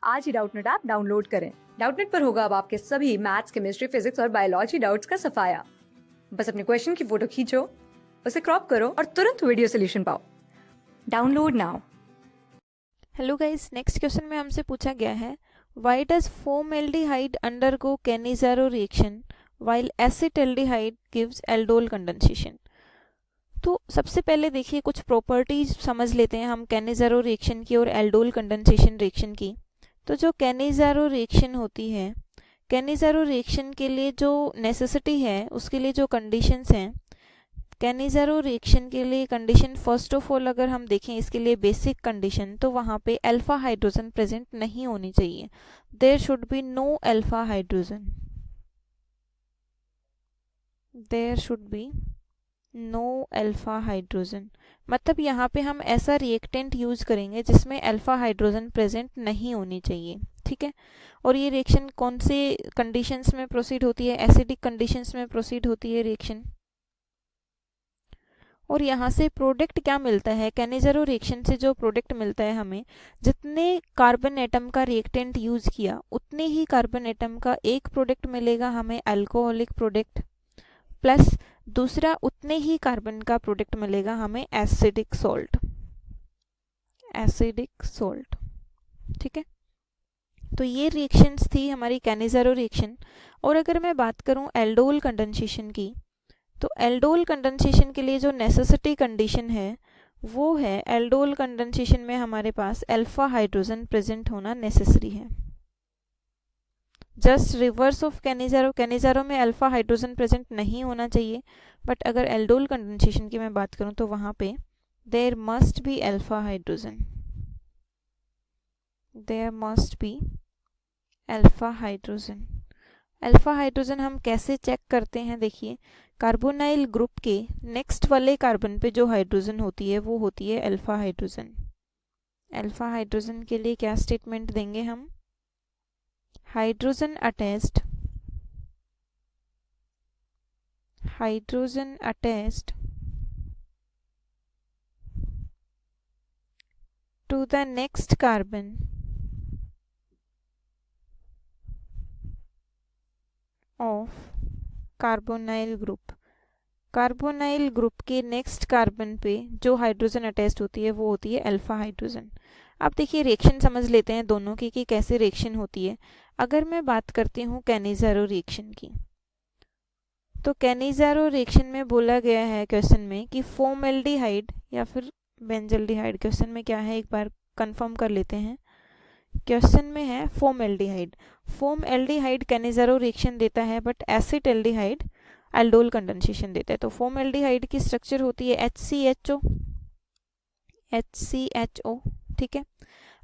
आज ही Doubtnut app download करें। Doubtnut पर होगा अब आपके सभी मैथ्स, केमिस्ट्री, फिजिक्स और बायोलॉजी डाउट्स का सफाया। बस अपने क्वेश्चन की फोटो खींचो, उसे क्रॉप करो और तुरंत वीडियो सोल्यूशन पाओ। Download now. Hello guys, next question में हमसे पूछा गया है why does formaldehyde undergo Cannizzaro reaction while acetaldehyde gives aldol condensation. तो सबसे पहले देखिए कुछ प्रॉपर्टीज समझ लेते हैं हम कैनिज़ारो रिएक्शन की और एल्डोल कंडेंसेशन रिएक्शन की। तो जो कैनिज़ारो रिएक्शन होती है, कैनिज़ारो रिएक्शन के लिए जो नेसेसिटी है, उसके लिए जो कंडीशंस हैं, कैनिज़ारो रिएक्शन के लिए कंडीशन फर्स्ट ऑफ ऑल अगर हम देखें इसके लिए बेसिक कंडीशन, तो वहाँ पे अल्फा हाइड्रोजन प्रेजेंट नहीं होनी चाहिए। There should be no alpha hydrogen, there should be no alpha hydrogen. मतलब यहाँ पे हम ऐसा रिएक्टेंट यूज करेंगे जिसमें अल्फा हाइड्रोजन प्रेजेंट नहीं होनी चाहिए, ठीक है। और ये रिएक्शन कौन से कंडीशंस में प्रोसीड होती है? एसिडिक कंडीशंस में प्रोसीड होती है रिएक्शन। और यहाँ से प्रोडक्ट क्या मिलता है? कैनिज़ारो रिएक्शन से जो प्रोडक्ट मिलता है हमें, जितने कार्बन एटम का रिएक्टेंट यूज किया उतने ही कार्बन एटम का एक प्रोडक्ट मिलेगा हमें, अल्कोहलिक प्रोडक्ट, प्लस दूसरा उतने ही कार्बन का प्रोडक्ट मिलेगा हमें एसिडिक सॉल्ट, एसिडिक सॉल्ट, ठीक है। तो ये रिएक्शंस थी हमारी कैनिज़ारो रिएक्शन। और अगर मैं बात करूं एल्डोल कंडेंसेशन की, तो एल्डोल कंडेंसेशन के लिए जो नेसेसिटी कंडीशन है वो है, एल्डोल कंडेंसेशन में हमारे पास अल्फा हाइड्रोजन प्रेजेंट होना नेसेसरी है। Just reverse of Cannizzaro, Cannizzaro में अल्फा हाइड्रोजन प्रेजेंट नहीं होना चाहिए, बट अगर एल्डोल कंडेंसेशन की मैं बात करूं तो वहां पे there must be alpha hydrogen, there must be alpha hydrogen. Alpha hydrogen हम कैसे चेक करते हैं? देखिए, कार्बोनाइल ग्रुप के नेक्स्ट वाले कार्बन पे जो हाइड्रोजन होती है वो होती है अल्फा हाइड्रोजन। अल्फा हाइड्रोजन के लिए क्या स्टेटमेंट देंगे हम? Hydrogen attached, hydrogen attached to the next carbon of carbonyl group. Carbonyl group के नेक्स्ट कार्बन पे जो हाइड्रोजन अटैच्ड होती है वो होती है अल्फा हाइड्रोजन। अब देखिए रिएक्शन समझ लेते हैं दोनों की कि कैसे रिएक्शन होती है। अगर मैं बात करती हूँ कैनिज़ारो रिएक्शन की, तो कैनिज़ारो रिएक्शन में बोला गया है क्वेश्चन में कि फॉर्मल्डिहाइड या फिर बेंजल्डिहाइड, क्वेश्चन में क्या है एक बार कंफर्म कर लेते हैं। क्वेश्चन में है फॉर्मल्डिहाइड। फॉर्मल्डिहाइड कैनिज़ारो रिएक्शन देता है, बट एसिटाल्डिहाइड एल्डोल कंडेंसेशन देता है। तो फॉर्मल्डिहाइड की स्ट्रक्चर होती है HCHO, HCHO, ठीक है।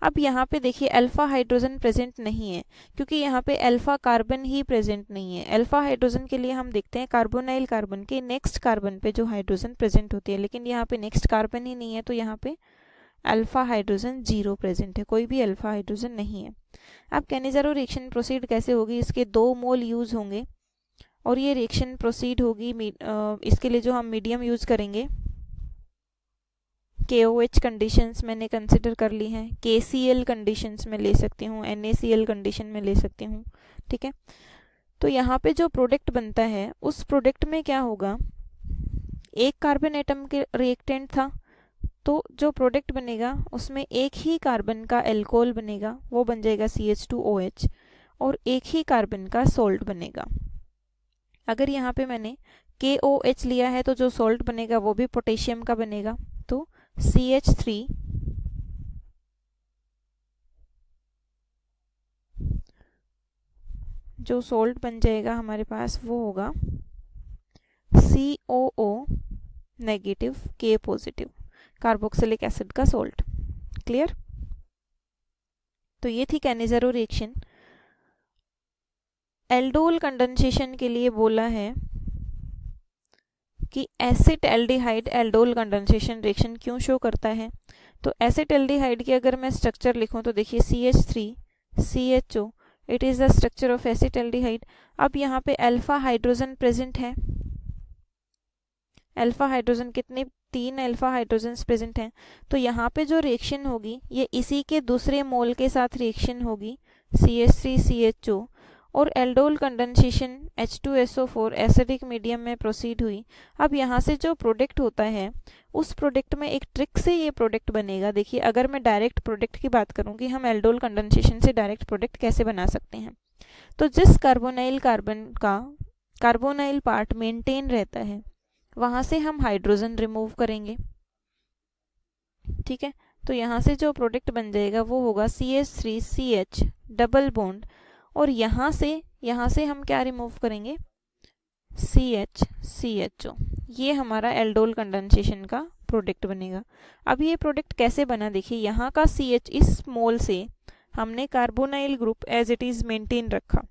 अब यहाँ पे देखिए अल्फा हाइड्रोजन प्रेजेंट नहीं है, क्योंकि यहाँ पे अल्फा कार्बन ही प्रेजेंट नहीं है। अल्फा हाइड्रोजन के लिए हम देखते हैं कार्बोनाइल कार्बन के नेक्स्ट कार्बन पे जो हाइड्रोजन प्रेजेंट होती है, लेकिन यहाँ पे नेक्स्ट कार्बन ही नहीं है, तो यहाँ पे अल्फा हाइड्रोजन 0 प्रेजेंट है, कोई भी अल्फा हाइड्रोजन नहीं है। अब कैनिज़ारो रिएक्शन प्रोसीड कैसे होगी? इसके 2 मोल यूज होंगे और ये रिएक्शन प्रोसीड होगी, इसके लिए जो हम मीडियम यूज करेंगे, KOH कंडीशंस मैंने कंसिडर कर ली हैं, KCl कंडीशंस में ले सकती हूँ, NaCl कंडीशन में ले सकती हूँ, ठीक है। तो यहाँ पे जो प्रोडक्ट बनता है उस प्रोडक्ट में क्या होगा, एक कार्बन एटम के रिएक्टेंट था, तो जो प्रोडक्ट बनेगा उसमें एक ही कार्बन का एल्कोहल बनेगा, वो बन जाएगा CH2OH, और एक ही कार्बन का सॉल्ट बनेगा। अगर यहाँ पे मैंने KOH लिया है तो जो सॉल्ट बनेगा वो भी पोटेशियम का बनेगा, तो CH3 जो सॉल्ट बन जाएगा हमारे पास वो होगा COO negative K positive, carboxylic acid का सॉल्ट। क्लियर? तो ये थी कैनिज़ारो रिएक्शन। एल्डोल कंडेंसेशन के लिए बोला है कि एसिटाल्डिहाइड एल्डोल कंडेंसेशन रिएक्शन क्यों शो करता है। तो एसिटाल्डिहाइड की अगर मैं स्ट्रक्चर लिखूं तो देखिए CH3CHO, it is the structure of acetaldehyde. अब यहाँ पे अल्फा हाइड्रोजन प्रेजेंट है, अल्फा हाइड्रोजन कितने, 3 अल्फा हाइड्रोजन्स प्रेजेंट हैं। तो यहाँ पे जो रिएक्शन होगी ये इसी के दूसरे मोल के साथ रिएक्शन होगी CH3CHO, और aldol condensation H2SO4 acidic medium में प्रोसीड हुई। अब यहाँ से जो प्रोडक्ट होता है उस प्रोडक्ट में एक ट्रिक से ये प्रोडक्ट बनेगा। देखिए अगर मैं डायरेक्ट प्रोडक्ट की बात करूँ कि हम एल्डोल कंडेंसेशन से डायरेक्ट प्रोडक्ट कैसे बना सकते हैं, तो जिस कार्बोनाइल कार्बन का कार्बोनाइल पार्ट मेंटेन रहता है वहाँ से हम हाइड्रोजन रिमूव करेंगे, ठीक है। तो यहाँ से जो प्रोडक्ट बन जाएगा वो होगा CH3CH डबल बॉन्ड, और यहाँ से हम क्या रिमूव करेंगे, CH ये हमारा एल्डोल कंडेंसेशन का प्रोडक्ट बनेगा। अब ये प्रोडक्ट कैसे बना, देखिए यहाँ का CH, इस मोल से हमने carbonyl group as it is maintain रखा,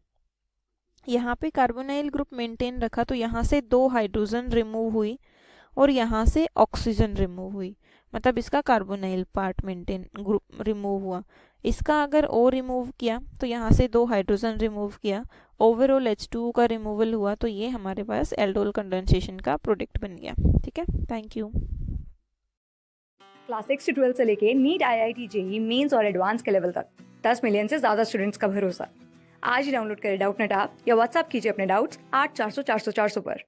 यहाँ पे कार्बोनाइल ग्रुप मेंटेन रखा, तो यहाँ से 2 हाइड्रोजन रिमूव हुई और यहाँ से ऑक्सीजन रिमूव हुई, मतलब इसका carbonyl part maintain group remove हुआ। इसका अगर O रिमूव किया तो यहाँ से 2 हाइड्रोजन रिमूव किया, ओवरऑल H2 का रिमूवल हुआ, तो ये हमारे पास एल्डोल कंडेंसेशन का प्रोडक्ट बन गया, ठीक है। Thank you. क्लास 6 से 12 से लेके नीट, IIT, JEE मेंस और एडवांस के लेवल तक 10 मिलियन से ज्यादा स्टूडेंट्स का भरोसा। आज ही डाउनलोड करें डाउटनेट ऐप या व्हाट्सएप कीजिए अपने डाउट्स 8400 400 400 पर।